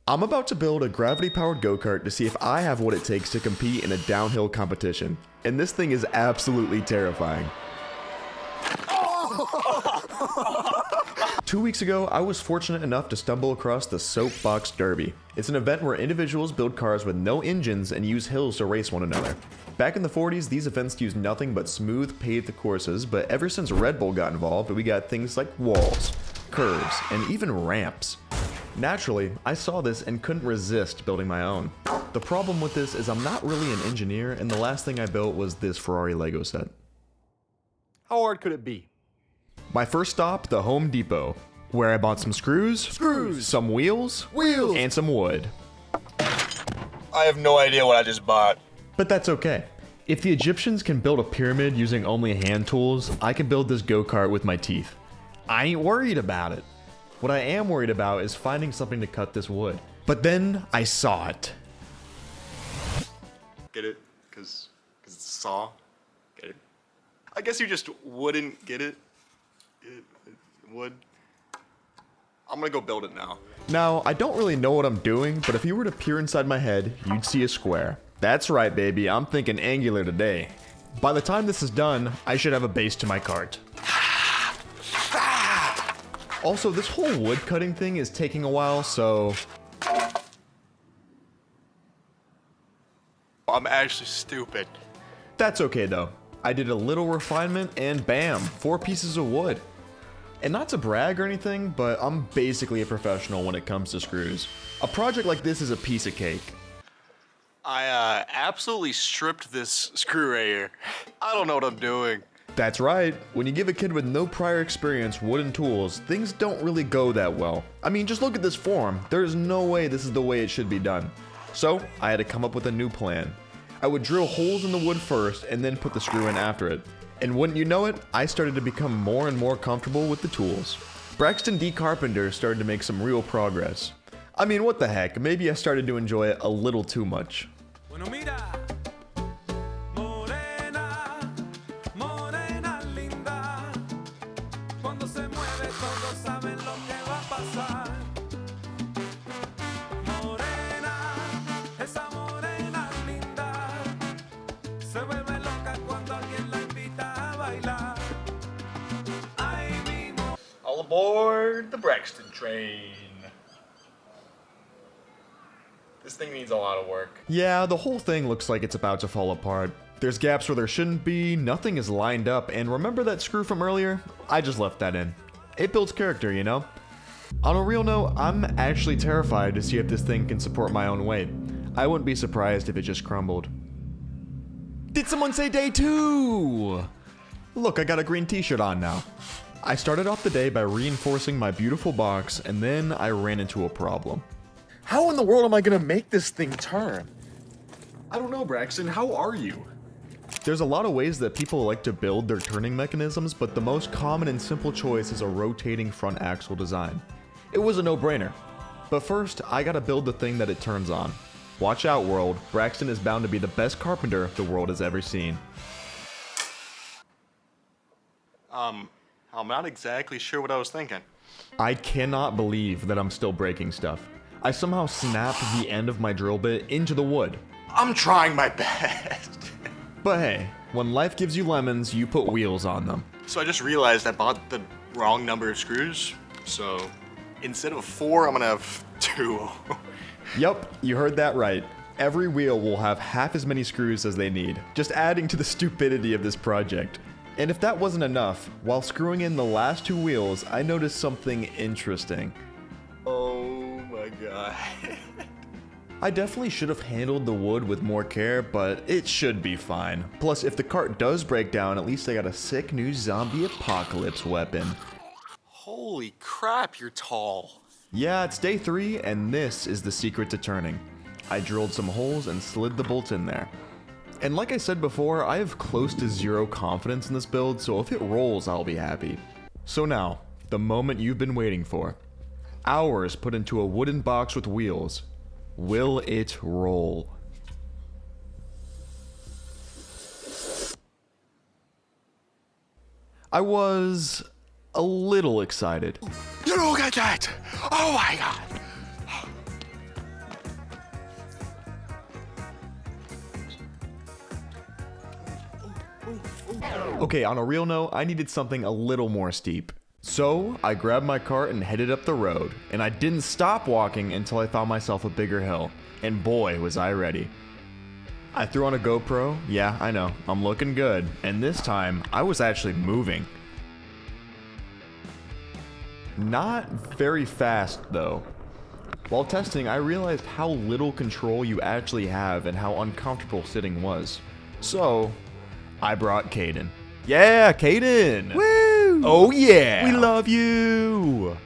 I'm about to build a gravity-powered go-kart to see if I have what it takes to compete in a downhill competition. And this thing is absolutely terrifying. 2 weeks ago, I was fortunate enough to stumble across the Soapbox Derby. It's an event where individuals build cars with no engines and use hills to race one another. Back in the 40s, these events used nothing but smooth paved courses, but ever since Red Bull got involved, we got things like walls, curves, and even ramps. Naturally, I saw this and couldn't resist building my own. The problem with this is I'm not really an engineer, and the last thing I built was this Ferrari Lego set. How hard could it be? My first stop, the Home Depot, where I bought some screws, some wheels, and some wood. I have no idea what I just bought. But that's okay. If the Egyptians can build a pyramid using only hand tools, I can build this go-kart with my teeth. I ain't worried about it. What I am worried about is finding something to cut this wood. But then I saw it. Get it? Because it's a saw? Get it? I guess you just wouldn't get it. It would. I'm gonna go build it now. Now, I don't really know what I'm doing, but if you were to peer inside my head, you'd see a square. That's right, baby, I'm thinking angular today. By the time this is done, I should have a base to my cart. Also, this whole wood cutting thing is taking a while, so... I'm actually stupid. That's okay though. I did a little refinement and bam, 4 pieces of wood. And not to brag or anything, but I'm basically a professional when it comes to screws. A project like this is a piece of cake. I absolutely stripped this screw right here. I don't know what I'm doing. That's right. When you give a kid with no prior experience wooden tools, things don't really go that well. I mean, just look at this form. There's no way this is the way it should be done. So, I had to come up with a new plan. I would drill holes in the wood first and then put the screw in after it. And wouldn't you know it, I started to become more and more comfortable with the tools. Braxton D. Carpenter started to make some real progress. I mean, what the heck, maybe I started to enjoy it a little too much. All aboard the Braxton train. This thing needs a lot of work. Yeah, the whole thing looks like it's about to fall apart. There's gaps where there shouldn't be, nothing is lined up, and remember that screw from earlier? I just left that in. It builds character, you know? On a real note, I'm actually terrified to see if this thing can support my own weight. I wouldn't be surprised if it just crumbled. Did someone say day 2? Look, I got a green t-shirt on now. I started off the day by reinforcing my beautiful box, and then I ran into a problem. How in the world am I gonna make this thing turn? I don't know, Braxton, how are you? There's a lot of ways that people like to build their turning mechanisms, but the most common and simple choice is a rotating front axle design. It was a no-brainer. But first, I gotta build the thing that it turns on. Watch out, world. Braxton is bound to be the best carpenter the world has ever seen. I'm not exactly sure what I was thinking. I cannot believe that I'm still breaking stuff. I somehow snapped the end of my drill bit into the wood. I'm trying my best. But hey, when life gives you lemons, you put wheels on them. So I just realized I bought the wrong number of screws. So instead of 4, I'm gonna have 2. Yup, you heard that right. Every wheel will have half as many screws as they need, just adding to the stupidity of this project. And if that wasn't enough, while screwing in the last 2 wheels, I noticed something interesting. Oh my god. I definitely should have handled the wood with more care, but it should be fine. Plus, if the cart does break down, at least I got a sick new zombie apocalypse weapon. Holy crap, you're tall. Yeah, it's day 3, and this is the secret to turning. I drilled some holes and slid the bolts in there. And like I said before, I have close to 0 confidence in this build, so if it rolls, I'll be happy. So now, the moment you've been waiting for. Hours put into a wooden box with wheels. Will it roll? I was a little excited. You look at that! Oh my god! Okay, on a real note, I needed something a little more steep. So, I grabbed my cart and headed up the road, and I didn't stop walking until I found myself a bigger hill, and boy was I ready. I threw on a GoPro, yeah, I know, I'm looking good, and this time, I was actually moving. Not very fast, though. While testing, I realized how little control you actually have and how uncomfortable sitting was. So, I brought Caden. Yeah, Caden! Woo! Oh yeah! We love you!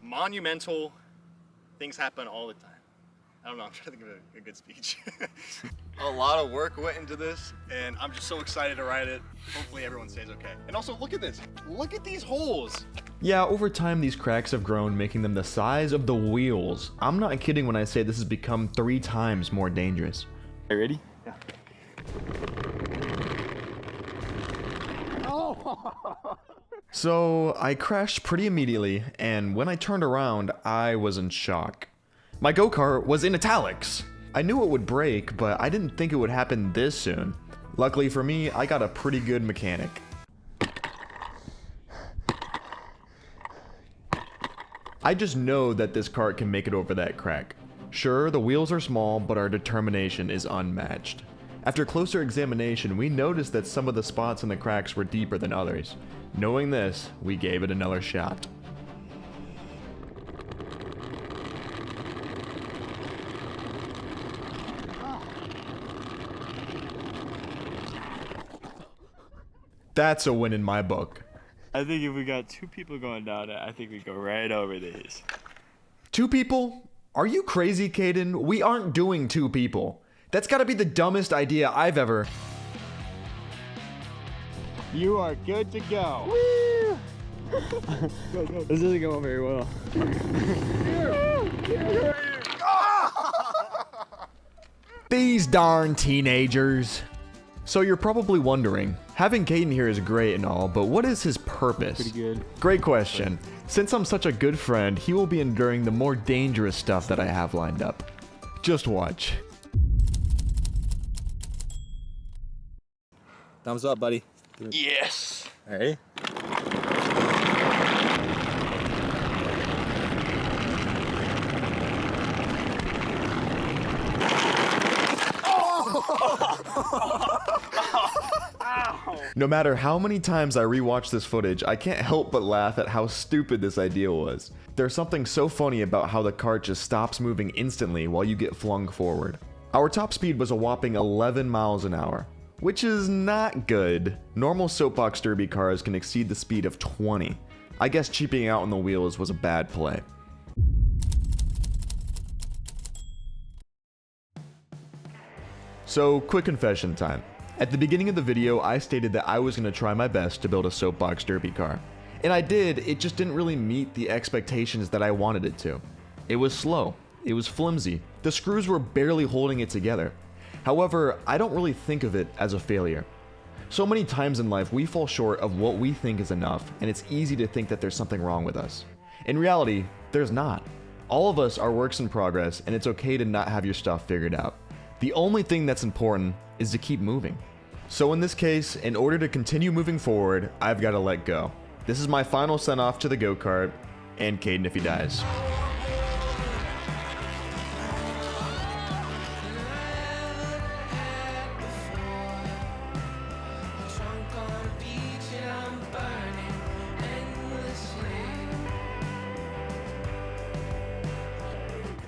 Monumental things happen all the time. I don't know, I'm trying to think of a good speech. A lot of work went into this, and I'm just so excited to ride it. Hopefully everyone stays okay. And also, look at this. Look at these holes. Yeah, over time these cracks have grown, making them the size of the wheels. I'm not kidding when I say this has become 3 times more dangerous. Are you ready? Yeah. So, I crashed pretty immediately, and when I turned around, I was in shock. My go-kart was in italics! I knew it would break, but I didn't think it would happen this soon. Luckily for me, I got a pretty good mechanic. I just know that this kart can make it over that crack. Sure, the wheels are small, but our determination is unmatched. After closer examination, we noticed that some of the spots in the cracks were deeper than others. Knowing this, we gave it another shot. That's a win in my book. I think if we got 2 people going down it, I think we go right over these. 2 people? Are you crazy, Caden? We aren't doing 2 people. That's gotta be the dumbest idea I've ever... You are good to go. Woo! Go, go. This isn't going very well. These darn teenagers. So you're probably wondering, having Caden here is great and all, but what is his purpose? Pretty good. Great question. Since I'm such a good friend, he will be enduring the more dangerous stuff that I have lined up. Just watch. Thumbs up, buddy. Yes. All right. No matter how many times I rewatch this footage, I can't help but laugh at how stupid this idea was. There's something so funny about how the cart just stops moving instantly while you get flung forward. Our top speed was a whopping 11 miles an hour, which is not good. Normal soapbox derby cars can exceed the speed of 20. I guess cheaping out on the wheels was a bad play. So, quick confession time. At the beginning of the video, I stated that I was going to try my best to build a soapbox derby car. And I did, it just didn't really meet the expectations that I wanted it to. It was slow, it was flimsy, the screws were barely holding it together. However, I don't really think of it as a failure. So many times in life we fall short of what we think is enough, and it's easy to think that there's something wrong with us. In reality, there's not. All of us are works in progress, and it's okay to not have your stuff figured out. The only thing that's important is to keep moving. So in this case, in order to continue moving forward, I've got to let go. This is my final send off to the go-kart, and Caden if he dies.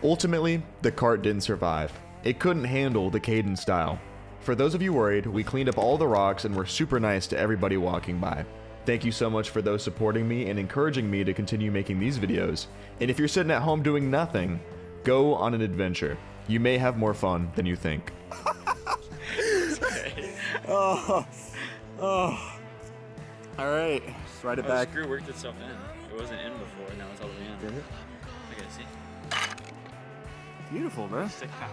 Ultimately, the kart didn't survive. It couldn't handle the Caden style. For those of you worried, we cleaned up all the rocks and were super nice to everybody walking by. Thank you so much for those supporting me and encouraging me to continue making these videos. And if you're sitting at home doing nothing, go on an adventure. You may have more fun than you think. Oh. All right, let's ride it back. The screw worked itself in. It wasn't in before, now it's all the way in. Did it? Okay, see? Beautiful, man. Sick power.